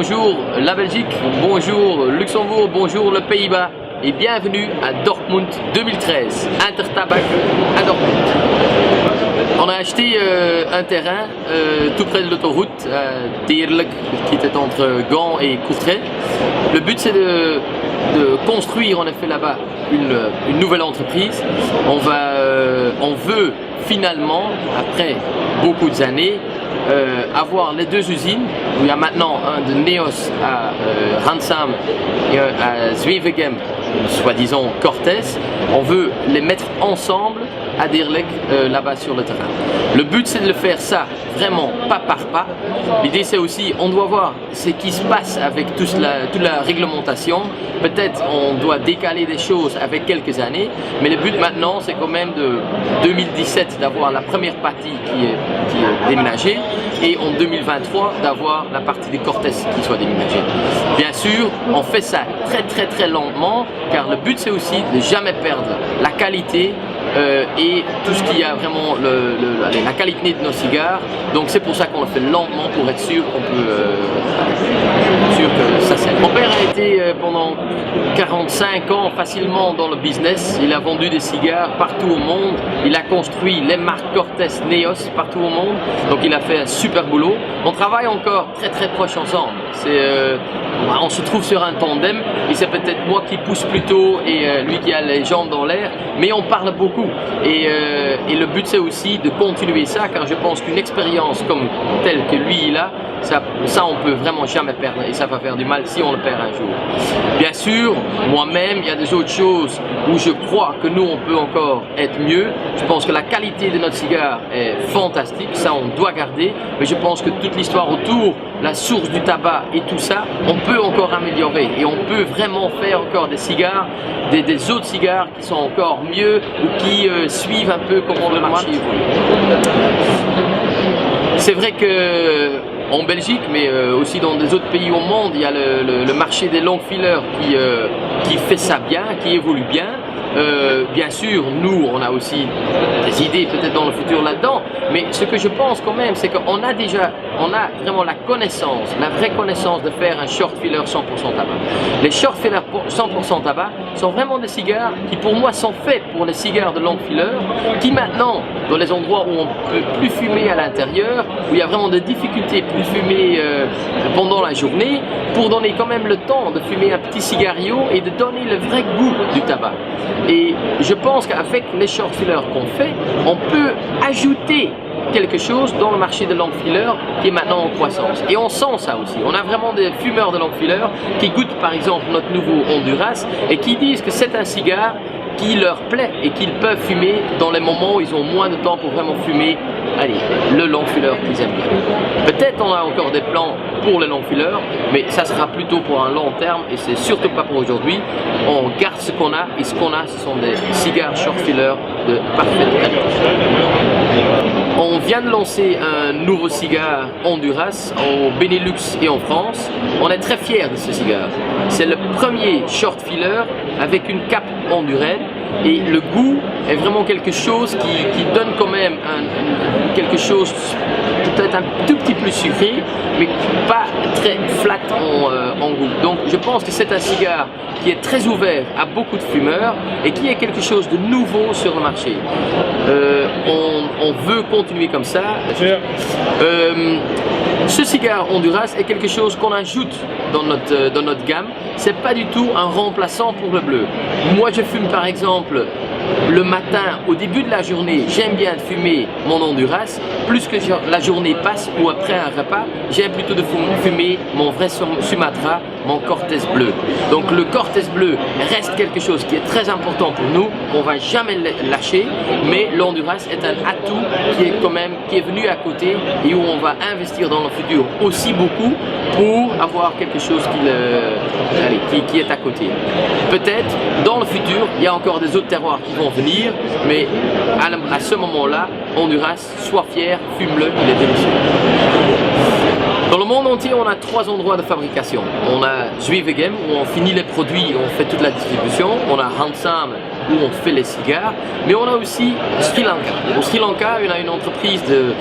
bonjour la Belgique, bonjour Luxembourg, bonjour le Pays-Bas et bienvenue à Dortmund 2013, Intertabak à Dortmund. On a acheté un terrain tout près de l'autoroute à Deerlijk, qui était entre Gand et Courtrai. Le but c'est de construire en effet là-bas une nouvelle entreprise. On veut finalement, après beaucoup d'années, avoir les deux usines, où il y a maintenant un de Neos à Ransam et un à Zwevegem, soi-disant Cortès. On veut les mettre ensemble à Deerlijk, là-bas sur le terrain. Le but c'est de le faire ça vraiment pas par pas. L'idée c'est aussi, on doit voir ce qui se passe avec toute la réglementation. Peut-être on doit décaler des choses avec quelques années, mais le but maintenant c'est quand même de 2017 d'avoir la première partie qui est déménagée et en 2023 d'avoir la partie des Cortès qui soit déménagée. Bien sûr, on fait ça très lentement, car le but c'est aussi de jamais perdre la qualité et tout ce qui a vraiment la qualité de nos cigares. Donc c'est pour ça qu'on le fait lentement, pour être sûr qu'on peut sûr que ça sert. Mon père a été pendant 45 ans facilement dans le business. Il a vendu des cigares partout au monde. Il a construit les marques Cortès, Neos partout au monde. Donc il a fait un super boulot. On travaille encore très proche ensemble. On se trouve sur un tandem et c'est peut-être moi qui pousse plutôt et lui qui a les jambes dans l'air, mais on parle beaucoup et le but c'est aussi de continuer ça, car je pense qu'une expérience comme telle que lui il a, ça on peut vraiment jamais perdre et ça va faire du mal si on le perd un jour. Bien sûr, moi-même il y a des autres choses où je crois que nous on peut encore être mieux. Je pense que la qualité de notre cigare est fantastique, ça on doit garder, mais je pense que toute l'histoire autour, la source du tabac et tout ça, on peut encore améliorer et on peut vraiment faire encore des cigares, des autres cigares qui sont encore mieux ou qui suivent un peu comment le marché évolue. C'est vrai que en Belgique, mais aussi dans des autres pays au monde, il y a le marché des long fillers qui fait ça bien, qui évolue bien. Bien sûr, nous, on a aussi des idées peut-être dans le futur là-dedans, mais ce que je pense quand même, c'est qu'on a vraiment la connaissance, la vraie connaissance de faire un short filler 100% tabac. Les short fillers 100% tabac sont vraiment des cigares qui pour moi sont faits pour les cigares de long filler, qui maintenant, dans les endroits où on ne peut plus fumer à l'intérieur, où il y a vraiment des difficultés pour fumer pendant la journée, pour donner quand même le temps de fumer un petit cigario et de donner le vrai goût du tabac. Et je pense qu'avec les short fillers qu'on fait, on peut ajouter quelque chose dans le marché de long filler qui est maintenant en croissance. Et on sent ça aussi. On a vraiment des fumeurs de long filler qui goûtent par exemple notre nouveau Honduras et qui disent que c'est un cigare qui leur plaît et qu'ils peuvent fumer dans les moments où ils ont moins de temps pour vraiment fumer, allez, le long filler qu'ils aiment bien. Peut-être on a encore des plans pour le long filler, mais ça sera plutôt pour un long terme et c'est surtout pas pour aujourd'hui. On garde ce qu'on a et ce qu'on a, ce sont des cigares short filler de parfaite qualité. On vient de lancer un nouveau cigare Honduras au Benelux et en France. On est très fiers de ce cigare. C'est le premier short filler avec une cape honduraine et le goût est vraiment quelque chose qui donne quand même quelque chose peut-être un tout petit peu sucré, mais pas très flat en goût. Donc je pense que c'est un cigare qui est très ouvert à beaucoup de fumeurs et qui est quelque chose de nouveau sur le marché. On veut continuer comme ça. Ce cigare Honduras est quelque chose qu'on ajoute dans notre gamme. C'est pas du tout un remplaçant pour le bleu. Moi je fume par exemple le matin, au début de la journée, j'aime bien fumer mon Honduras. Plus que la journée passe ou après un repas, j'aime plutôt de fumer mon vrai Sumatra, mon Cortès bleu. Donc le Cortès bleu reste quelque chose qui est très important pour nous, on ne va jamais le lâcher, mais l'Honduras est un atout qui est venu à côté et où on va investir dans le futur aussi beaucoup pour avoir quelque chose qui est à côté. Peut-être dans le futur, il y a encore des autres terroirs qui vont venir, mais à ce moment-là, Honduras, sois fier, fume-le, il est délicieux. Dans le monde entier, on a 3 endroits de fabrication. On a Zwevegem où on finit les produits, on fait toute la distribution. On a Hansam où on fait les cigares. Mais on a aussi Sri Lanka. Au Sri Lanka, on a une entreprise de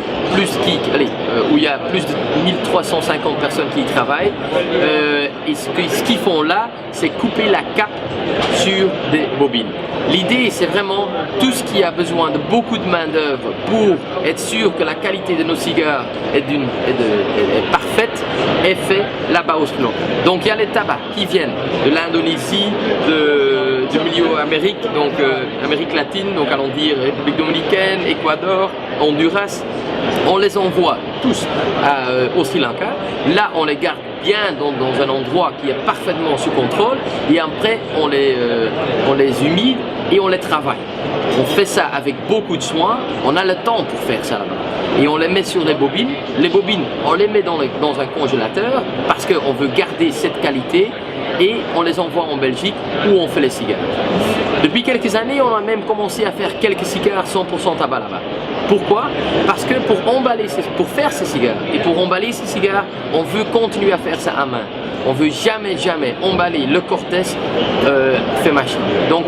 où il y a plus de 1350 personnes qui y travaillent. Et ce qu'ils font là, c'est couper la cape sur des bobines. L'idée, c'est vraiment tout ce qui a besoin de beaucoup de main d'œuvre pour être sûr que la qualité de nos cigares est parfaite, est fait là-bas au Sri Lanka. Donc il y a les tabacs qui viennent de l'Indonésie, du milieu Amérique, donc Amérique latine, donc allons dire République dominicaine, Équateur, Honduras. On les envoie tous au Sri Lanka. Là, on les garde bien dans un endroit qui est parfaitement sous contrôle et après on les humide et on les travaille. On fait ça avec beaucoup de soin, on a le temps pour faire ça là-bas. Et on les met sur les bobines. Les bobines, on les met dans un congélateur parce qu'on veut garder cette qualité et on les envoie en Belgique où on fait les cigares. Depuis quelques années, on a même commencé à faire quelques cigares 100% tabac là-bas. Pourquoi? Parce que pour faire ces cigares et pour emballer ces cigares, on veut continuer à faire ça à main. On veut jamais emballer le Cortés fait machine, donc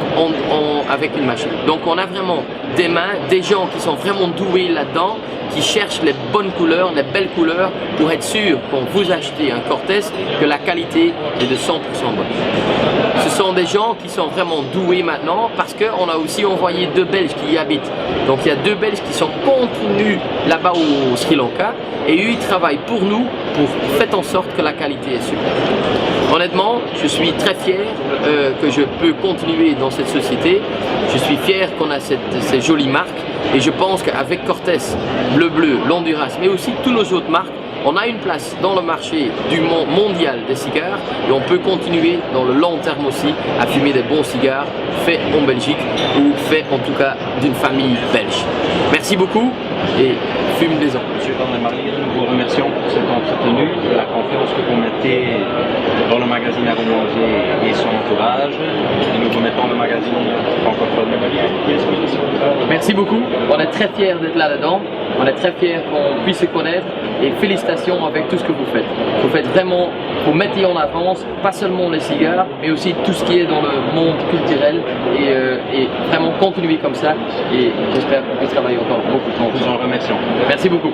avec une machine. Donc on a vraiment des mains, des gens qui sont vraiment doués là-dedans, qui cherchent les bonnes couleurs, les belles couleurs pour être sûr quand vous achetez un Cortés que la qualité est de 100% bonne. Ce sont des gens qui sont vraiment doués maintenant parce qu'on a aussi envoyé 2 Belges qui y habitent. Donc il y a 2 Belges qui sont contenus là-bas au Sri Lanka et eux ils travaillent pour nous pour faire en sorte que la qualité est super. Honnêtement, je suis très fier que je peux continuer dans cette société. Je suis fier qu'on a ces jolies marques et je pense qu'avec Cortés, Bleu Bleu, l'Honduras, mais aussi toutes nos autres marques, on a une place dans le marché du monde mondial des cigares et on peut continuer dans le long terme aussi à fumer des bons cigares faits en Belgique ou faits en tout cas d'une famille belge. Merci beaucoup et fume-les-en. Monsieur Van der Marlier, nous vous remercions pour cet entretenu, de la confiance que vous mettez dans le magazine Aromangé et son entourage. Et nous vous mettons le magazine francophone à disposition. Merci beaucoup, on est très fiers d'être là-dedans, on est très fiers qu'on puisse se connaître et félicitations avec tout ce que vous faites. Vous faites vraiment, vous mettez en avance pas seulement les cigares, mais aussi tout ce qui est dans le monde culturel et vraiment continuer comme ça et j'espère qu'on puisse travailler encore beaucoup de temps. Nous en remercions. Merci beaucoup.